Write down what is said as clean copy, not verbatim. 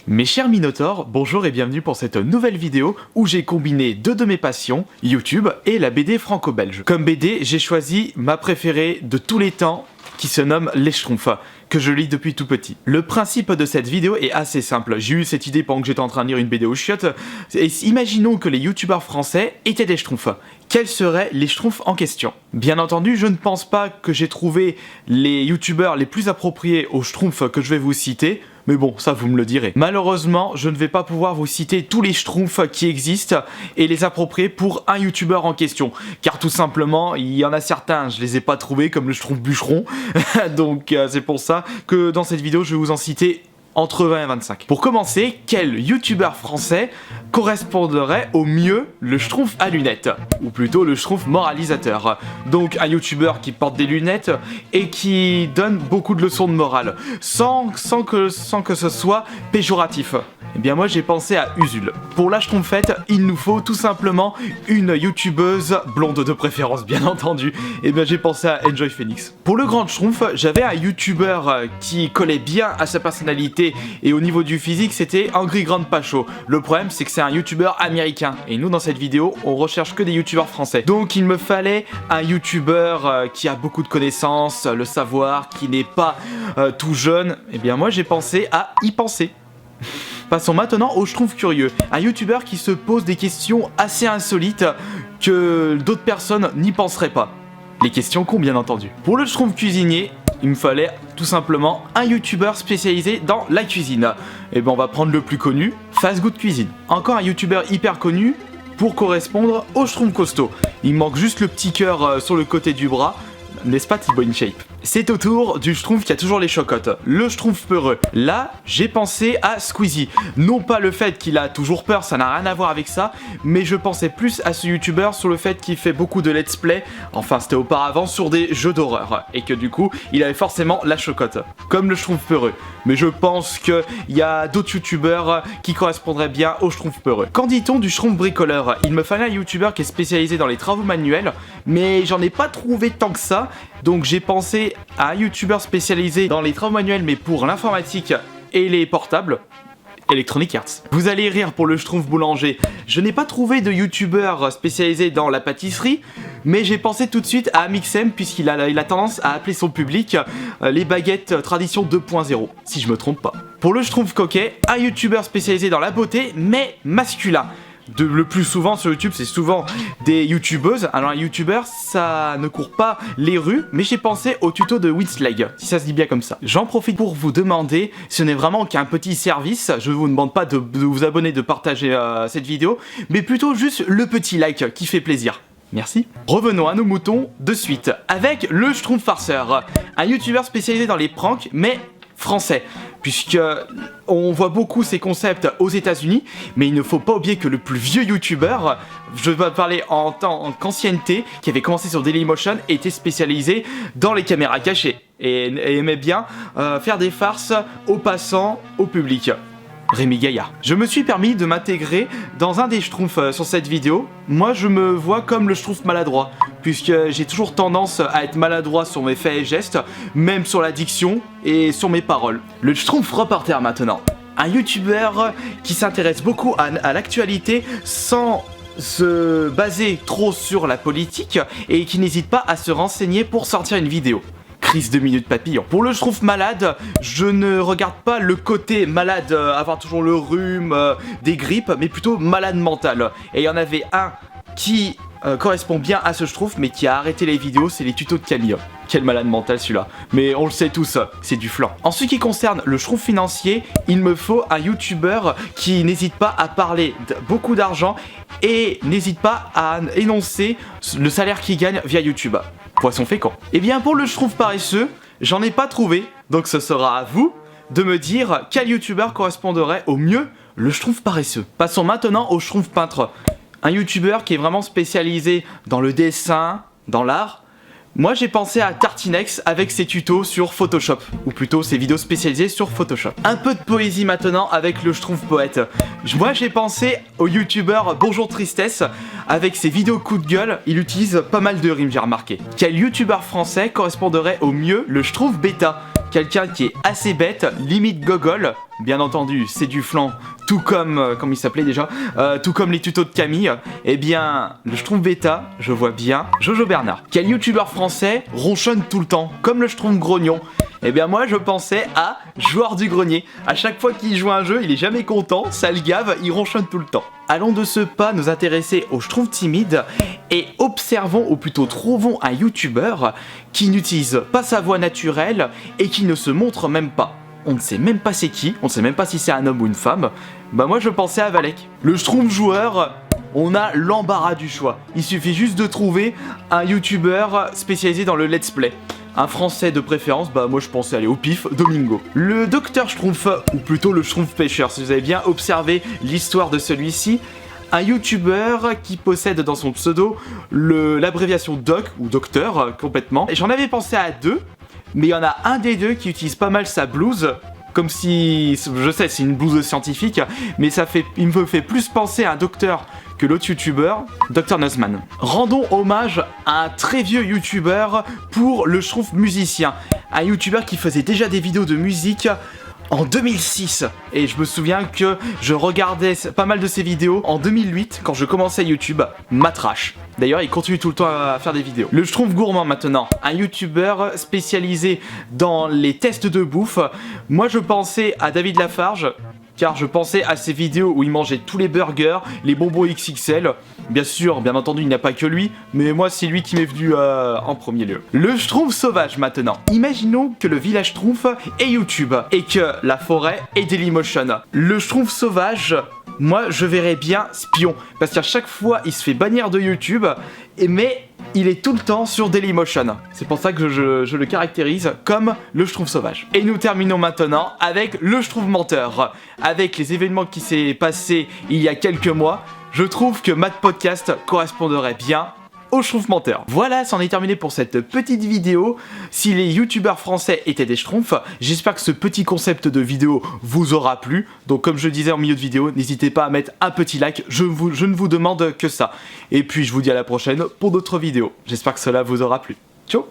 Mes chers Minotaures, bonjour et bienvenue pour cette nouvelle vidéo où j'ai combiné deux de mes passions, YouTube et la BD franco-belge. Comme BD, j'ai choisi ma préférée de tous les temps qui se nomme Les Schtroumpfs, que je lis depuis tout petit. Le principe de cette vidéo est assez simple. J'ai eu cette idée pendant que j'étais en train de lire une BD aux chiottes. Et imaginons que les youtubeurs français étaient des Schtroumpfs. Quels seraient les Schtroumpfs en question? Bien entendu, je ne pense pas que j'ai trouvé les youtubeurs les plus appropriés aux Schtroumpfs que je vais vous citer, mais bon, ça vous me le direz. Malheureusement, je ne vais pas pouvoir vous citer tous les Schtroumpfs qui existent et les approprier pour un youtubeur en question. Car tout simplement, il y en a certains, je les ai pas trouvés, comme le Schtroumpf bûcheron. Donc c'est pour ça que dans cette vidéo, je vais vous en citer entre 20 et 25. Pour commencer, quel youtubeur français correspondrait au mieux le Schtroumpf à lunettes? Ou plutôt le Schtroumpf moralisateur. Donc un youtubeur qui porte des lunettes et qui donne beaucoup de leçons de morale, sans que ce soit péjoratif. Eh bien moi j'ai pensé à Usul. Pour la Schtroumpfette, il nous faut tout simplement une youtubeuse blonde de préférence bien entendu. Eh bien j'ai pensé à Enjoy Phoenix. Pour le grand Schtroumpf, j'avais un youtubeur qui collait bien à sa personnalité et au niveau du physique, c'était Angry Grand Pacho. Le problème c'est que c'est un youtubeur américain et nous dans cette vidéo on recherche que des youtubeurs français. Donc il me fallait un youtubeur qui a beaucoup de connaissances, le savoir, qui n'est pas tout jeune. Eh bien moi j'ai pensé à y penser. Passons maintenant au Schtroumpf curieux, un youtubeur qui se pose des questions assez insolites que d'autres personnes n'y penseraient pas. Les questions qu'ont bien entendu. Pour le Schtroumpf cuisinier, il me fallait tout simplement un youtubeur spécialisé dans la cuisine. Et ben on va prendre le plus connu, Fast Good Cuisine. Encore un youtubeur hyper connu pour correspondre au Schtroumpf costaud. Il manque juste le petit cœur sur le côté du bras, n'est-ce pas Thibaut InShape? C'est au tour du Schtroumpf qui a toujours les chocottes, le Schtroumpf peureux. Là, j'ai pensé à Squeezie. Non pas le fait qu'il a toujours peur, ça n'a rien à voir avec ça, mais je pensais plus à ce youtubeur sur le fait qu'il fait beaucoup de let's play, enfin c'était auparavant sur des jeux d'horreur, et que du coup, il avait forcément la chocotte, comme le Schtroumpf peureux. Mais je pense qu'il y a d'autres youtubeurs qui correspondraient bien au Schtroumpf peureux. Qu'en dit-on du Schtroumpf bricoleur? Il me fallait un youtubeur qui est spécialisé dans les travaux manuels, mais j'en ai pas trouvé tant que ça, donc j'ai pensé à un youtubeur spécialisé dans les travaux manuels mais pour l'informatique et les portables, Electronic Arts. Vous allez rire pour le Schtroumpf boulanger. Je n'ai pas trouvé de youtubeur spécialisé dans la pâtisserie, mais j'ai pensé tout de suite à Amixem puisqu'il a tendance à appeler son public les baguettes tradition 2.0, si je me trompe pas. Pour le Schtroumpf coquet, un youtubeur spécialisé dans la beauté mais masculin. Le plus souvent sur YouTube, c'est souvent des youtubeuses. Alors un youtubeur, ça ne court pas les rues, mais j'ai pensé au tuto de Winslag, si ça se dit bien comme ça. J'en profite pour vous demander, ce n'est vraiment qu'un petit service, je ne vous demande pas de vous abonner, de partager cette vidéo, mais plutôt juste le petit like qui fait plaisir. Merci. Revenons à nos moutons de suite, avec le Schtroumpf farceur, un youtubeur spécialisé dans les pranks, mais français, puisque on voit beaucoup ces concepts aux États-Unis, mais il ne faut pas oublier que le plus vieux youtubeur, je vais parler en tant qu'ancienneté, qui avait commencé sur Dailymotion, était spécialisé dans les caméras cachées et aimait bien faire des farces aux passants, au public. Rémi Gaillard. Je me suis permis de m'intégrer dans un des Schtroumpfs sur cette vidéo. Moi je me vois comme le Schtroumpf maladroit, puisque j'ai toujours tendance à être maladroit sur mes faits et gestes, même sur la diction et sur mes paroles. Le Schtroumpf reporter maintenant. Un youtubeur qui s'intéresse beaucoup à l'actualité sans se baser trop sur la politique et qui n'hésite pas à se renseigner pour sortir une vidéo. Crise de minutes papillon. Pour le Schtroumpf malade, je ne regarde pas le côté malade, avoir toujours le rhume, des grippes, mais plutôt malade mental. Et il y en avait un qui correspond bien à ce Schtroumpf, mais qui a arrêté les vidéos, c'est les tutos de Camille. Quel malade mental celui-là. Mais on le sait tous, c'est du flan. En ce qui concerne le Schtroumpf financier, il me faut un youtubeur qui n'hésite pas à parler de beaucoup d'argent et n'hésite pas à énoncer le salaire qu'il gagne via YouTube. Poisson fécond. Et bien pour le Schtroumpf paresseux, j'en ai pas trouvé, donc ce sera à vous de me dire quel youtubeur correspondrait au mieux le Schtroumpf paresseux. Passons maintenant au Schtroumpf peintre. Un youtubeur qui est vraiment spécialisé dans le dessin, dans l'art. Moi j'ai pensé à Tartinex avec ses tutos sur Photoshop, ou plutôt ses vidéos spécialisées sur Photoshop. Un peu de poésie maintenant avec le Schtroumpf poète. Moi j'ai pensé au youtubeur Bonjour Tristesse, avec ses vidéos coup de gueule, il utilise pas mal de rimes j'ai remarqué. Quel youtubeur français correspondrait au mieux le Schtroumpf bêta, quelqu'un qui est assez bête, limite gogol, bien entendu, c'est du flan, tout comme, il s'appelait déjà, tout comme les tutos de Camille, eh bien, le Schtroumpf bêta, je vois bien Jojo Bernard. Quel youtubeur français ronchonne tout le temps, comme le Schtroumpf grognon? Eh bien moi je pensais à Joueur du Grenier. À chaque fois qu'il joue un jeu, il est jamais content, ça le gave, il ronchonne tout le temps. Allons de ce pas nous intéresser au Schtroumpf timide et observons ou plutôt trouvons un youtubeur qui n'utilise pas sa voix naturelle et qui ne se montre même pas. On ne sait même pas c'est qui, on ne sait même pas si c'est un homme ou une femme. Bah moi je pensais à Valek. Le Schtroumpf joueur, on a l'embarras du choix. Il suffit juste de trouver un youtubeur spécialisé dans le let's play. Un français de préférence, bah moi je pensais aller au pif, Domingo. Le docteur Schtroumpf, ou plutôt le Schtroumpf pêcheur, si vous avez bien observé l'histoire de celui-ci, un youtubeur qui possède dans son pseudo l'abréviation doc, ou docteur, complètement. Et j'en avais pensé à deux, mais il y en a un des deux qui utilise pas mal sa blouse, comme si, je sais c'est une blouse scientifique, mais il me fait plus penser à un docteur que l'autre youtubeur, Dr Nussman. Rendons hommage à un très vieux youtubeur pour le Schtroumpf musicien. Un youtubeur qui faisait déjà des vidéos de musique en 2006. Et je me souviens que je regardais pas mal de ses vidéos en 2008 quand je commençais YouTube, Matrash. D'ailleurs, il continue tout le temps à faire des vidéos. Le Schtroumpf gourmand maintenant, un youtubeur spécialisé dans les tests de bouffe. Moi je pensais à David Lafarge, car je pensais à ces vidéos où il mangeait tous les burgers, les bonbons XXL. Bien sûr, bien entendu, il n'y a pas que lui, mais moi c'est lui qui m'est venu en premier lieu. Le Schtroumpf sauvage maintenant. Imaginons que le village Schtroumpf est YouTube et que la forêt est Dailymotion. Le Schtroumpf sauvage, moi je verrais bien Spion, parce qu'à chaque fois il se fait bannir de YouTube, mais il est tout le temps sur Dailymotion. C'est pour ça que je le caractérise comme le Schtroumpf sauvage. Et nous terminons maintenant avec le Schtroumpf menteur. Avec les événements qui s'est passé il y a quelques mois, je trouve que Matt Podcast correspondrait bien au Schtroumpf menteur. Voilà, c'en est terminé pour cette petite vidéo. Si les youtubeurs français étaient des Schtroumpfs, j'espère que ce petit concept de vidéo vous aura plu. Donc comme je disais en milieu de vidéo, n'hésitez pas à mettre un petit like, je ne vous demande que ça. Et puis je vous dis à la prochaine pour d'autres vidéos. J'espère que cela vous aura plu. Ciao.